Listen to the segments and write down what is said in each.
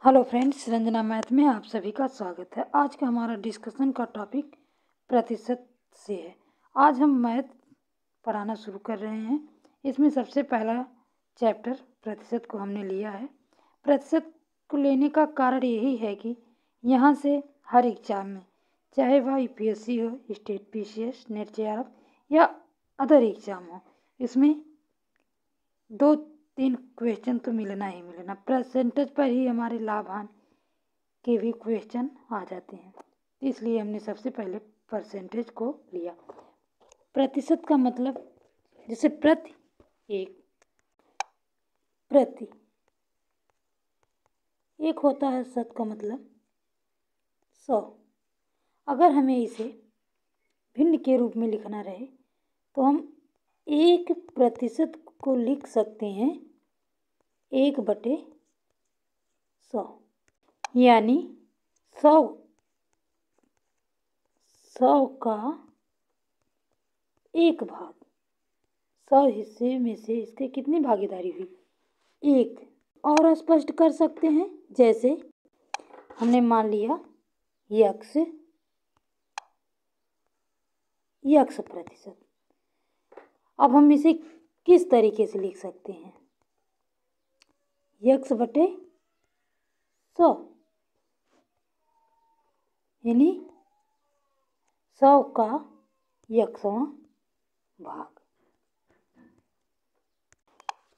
Hello friends, Ranjana math में आप सभी का स्वागत है। आज का हमारा डिस्कशन का टॉपिक प्रतिशत से है। आज हम मैथ पढ़ाना शुरू कर रहे हैं। इसमें सबसे पहला चैप्टर प्रतिशत को हमने लिया है। प्रतिशत को लेने का कारण यही है कि यहाँ से हर एग्जाम में, चाहे वह यूपीएससी हो, स्टेट पीसीएस, नेट जेआरएफ या अदर एग्जाम हो, इसमें 2-3 क्वेश्चन तो मिलना ही मिलना। परसेंटेज पर ही हमारे लाभ हानि के भी क्वेश्चन आ जाते हैं, इसलिए हमने सबसे पहले परसेंटेज को लिया। प्रतिशत का मतलब जैसे प्रति एक होता है, शत का मतलब 100। अगर हमें इसे भिन्न के रूप में लिखना रहे तो हम 1% को लिख सकते हैं 1/100, यानी 100 का 1 भाग। 100 हिस्से में से इसके कितनी भागीदारी हुई? 1। और स्पष्ट कर सकते हैं, जैसे हमने मान लिया यक्स प्रतिशत। अब हम इसे किस तरीके से लिख सकते हैं? x/100, यानी 100 का 100वां भाग।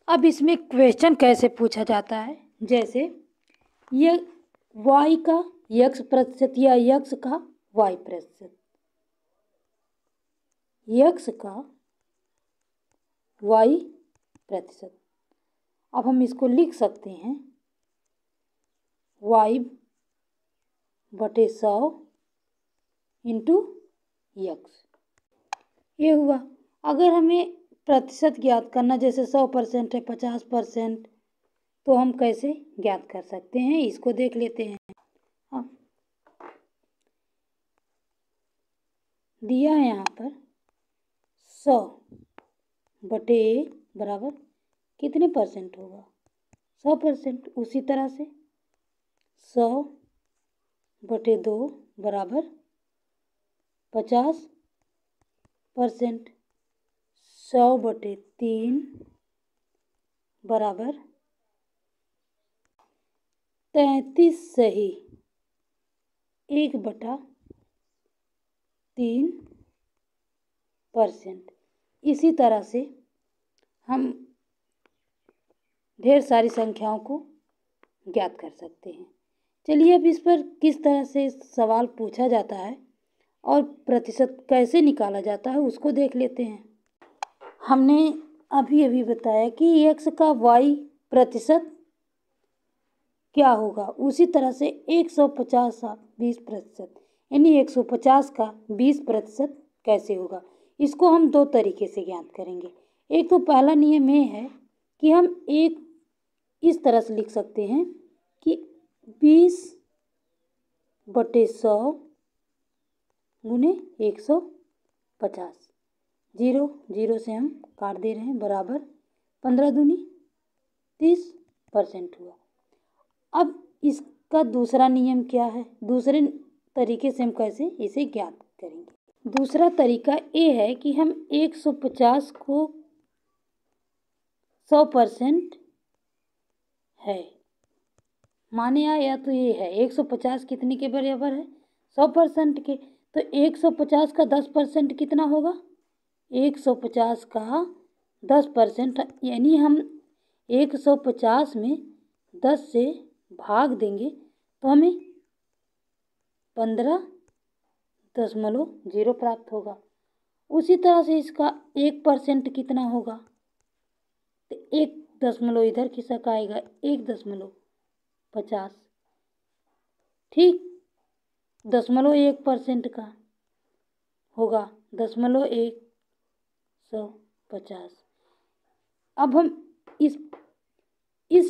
अब इसमें क्वेश्चन कैसे पूछा जाता है, जैसे ये y का x प्रतिशत या x का y प्रतिशत। x का y प्रतिशत। अब हम इसको लिख सकते हैं y/100 इंटू x। ये हुआ। अगर हमें प्रतिशत ज्ञात करना, जैसे 100% है, 50%, तो हम कैसे ज्ञात कर सकते हैं, इसको देख लेते हैं। अब दिया है यहाँ पर 100/1 बराबर कितने परसेंट होगा? 100%। उसी तरह से 100/2 बराबर 50%। 100/3 बराबर 33 सही 1/3%। इसी तरह से हम ढेर सारी संख्याओं को ज्ञात कर सकते हैं। चलिए अब इस पर किस तरह से सवाल पूछा जाता है और प्रतिशत कैसे निकाला जाता है उसको देख लेते हैं। हमने अभी बताया कि x का y प्रतिशत क्या होगा, उसी तरह से 150 का 20%, यानी 150 का 20% कैसे होगा, इसको हम 2 तरीके से ज्ञात करेंगे। एक तो पहला नियम ये है कि हम एक इस तरह से लिख सकते हैं कि 20/100 गुने 150। 0 से हम काट दे रहे हैं, बराबर 15 दूनी 30% हुआ। अब इसका दूसरा नियम क्या है, दूसरे तरीके से हम कैसे इसे ज्ञात करेंगे? दूसरा तरीका ये है कि हम 150 को 100% है माने आया, तो ये है 150 कितने के बराबर है? 100% के। तो 150 का 10% कितना होगा? 150 का 10%, यानी हम 150 में 10 से भाग देंगे तो हमें 15.0 प्राप्त होगा। उसी तरह से इसका 1% कितना होगा? तो 1 इधर खिसक आएगा, 1.50। ठीक, 0.1% का होगा 0.150। अब हम इस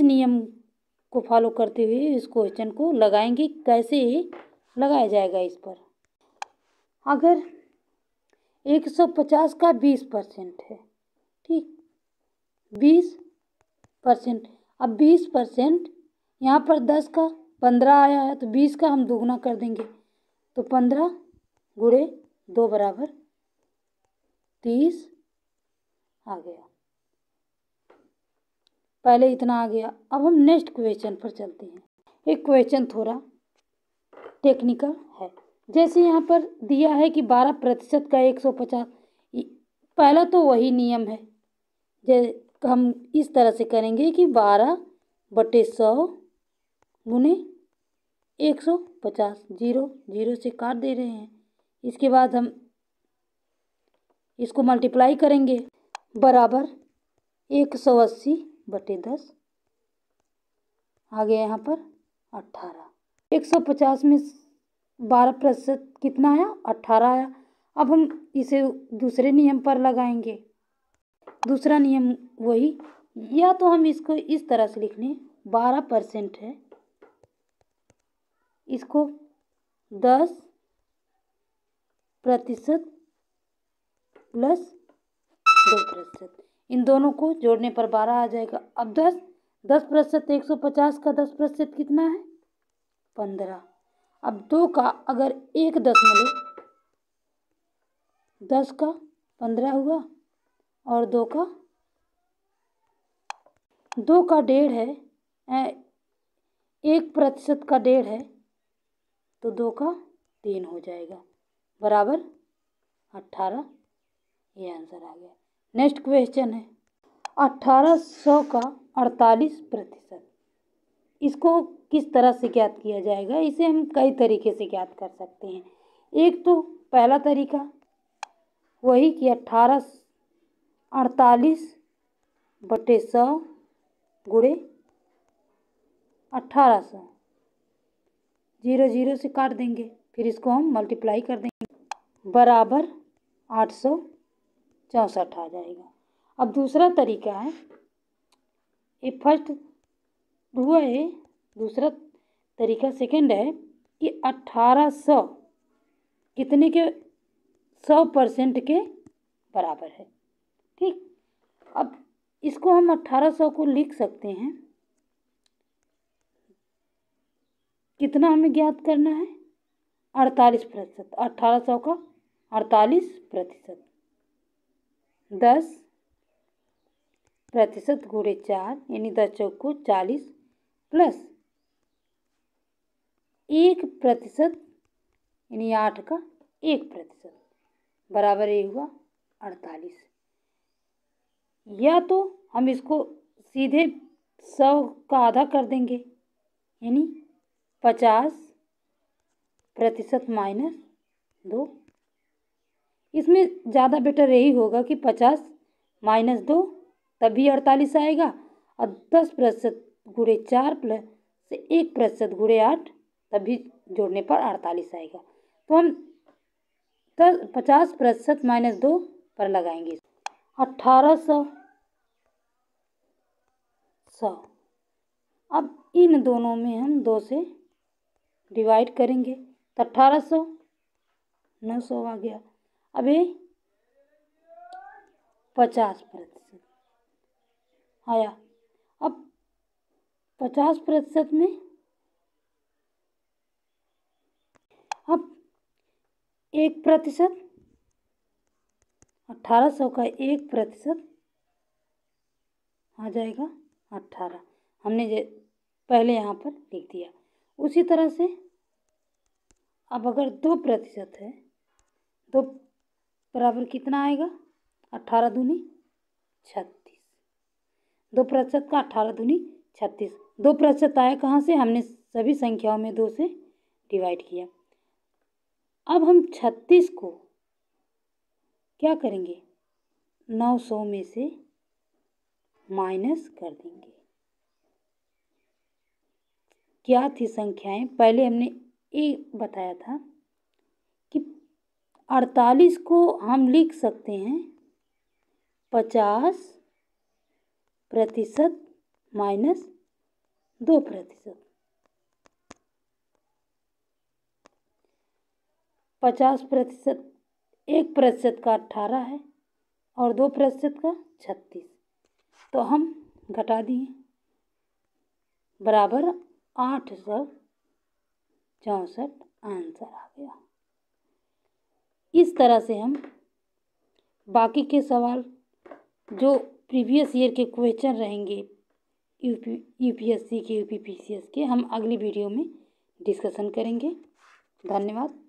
नियम को फॉलो करते हुए इस क्वेश्चन को लगाएंगे। कैसे लगाया जाएगा इस पर? अगर 150 का 20% है, ठीक, 20%। अब 20%, यहाँ पर 10 का 15 आया है तो 20 का हम दोगुना कर देंगे, तो 15 गुणे 2 बराबर 30 आ गया। पहले इतना आ गया। अब हम नेक्स्ट क्वेश्चन पर चलते हैं। एक क्वेश्चन थोड़ा टेक्निकल है। जैसे यहाँ पर दिया है कि 12% का 150, पहला तो वही नियम है, हम इस तरह से करेंगे कि 12/100 गुने 150, 0 0 से काट दे रहे हैं। इसके बाद हम इसको मल्टीप्लाई करेंगे, बराबर 180/10 आ गया यहाँ पर 18। 150 में 12% कितना आया? 18 आया। अब हम इसे दूसरे नियम पर लगाएंगे। दूसरा नियम वही, या तो हम इसको इस तरह से लिख लें, 12% है, इसको 10% प्लस 2%, इन दोनों को जोड़ने पर 12 आ जाएगा। अब 10% 150 का 10% कितना है? 15। अब 2 का अगर 1 दशमलव, 10 का 15 हुआ और 2 का 1.5 है, 1% का 1.5 है, तो 2 का 3 हो जाएगा, बराबर 18। ये आंसर आ गया। नेक्स्ट क्वेश्चन है 1800 का 48%। इसको किस तरह से ज्ञात किया जाएगा? इसे हम कई तरीके से ज्ञात कर सकते हैं। एक तो पहला तरीका वही कि 48/100 गुणे 1800, 0 0 से काट देंगे, फिर इसको हम मल्टीप्लाई कर देंगे, बराबर 864 आ जाएगा। अब दूसरा तरीका है, ये फर्स्ट हुआ है, दूसरा तरीका सेकंड है कि 1800 कितने के 100% के बराबर है। ठीक, अब इसको हम 1800 को लिख सकते हैं, कितना हमें ज्ञात करना है? 48%। 1800 का 48%, 10% गुणे 4 यानी 10 चौको 40 प्लस 1% यानी 8 का 1%, बराबर ये हुआ 48। या तो हम इसको सीधे 100 का आधा कर देंगे, यानी 50% माइनस 2। इसमें ज़्यादा बेटर यही होगा कि 50 माइनस 2 तभी 48 आएगा, और 10% गुणे 4 प्लस 1% गुणे 8 तभी जोड़ने पर 48 आएगा। तो हम 50% माइनस 2 पर लगाएंगे, 1800 100। अब इन दोनों में हम 2 से डिवाइड करेंगे, तो 1800 900 आ गया। अब ये 50% आया। अब 50% में अब 1%, 1800 का 1% आ जाएगा 18। हमने पहले यहाँ पर लिख दिया। उसी तरह से अब अगर 2% है, 2 बराबर कितना आएगा? 18 दूनी 36। 2% का 18 दूनी 36। 2% आया कहाँ से? हमने सभी संख्याओं में 2 से डिवाइड किया। अब हम 36 को क्या करेंगे? 900 में से माइनस कर देंगे। क्या थी संख्याएं? पहले हमने ये बताया था कि 48 को हम लिख सकते हैं 50% माइनस 2%। 50%, 1% का 18 है और 2% का 36, तो हम घटा दिए, बराबर 8 सब 64 आंसर आ गया। इस तरह से हम बाकी के सवाल जो प्रीवियस ईयर के क्वेश्चन रहेंगे यूपीएससी के, यूपीपीसीएस के, हम अगली वीडियो में डिस्कशन करेंगे। धन्यवाद।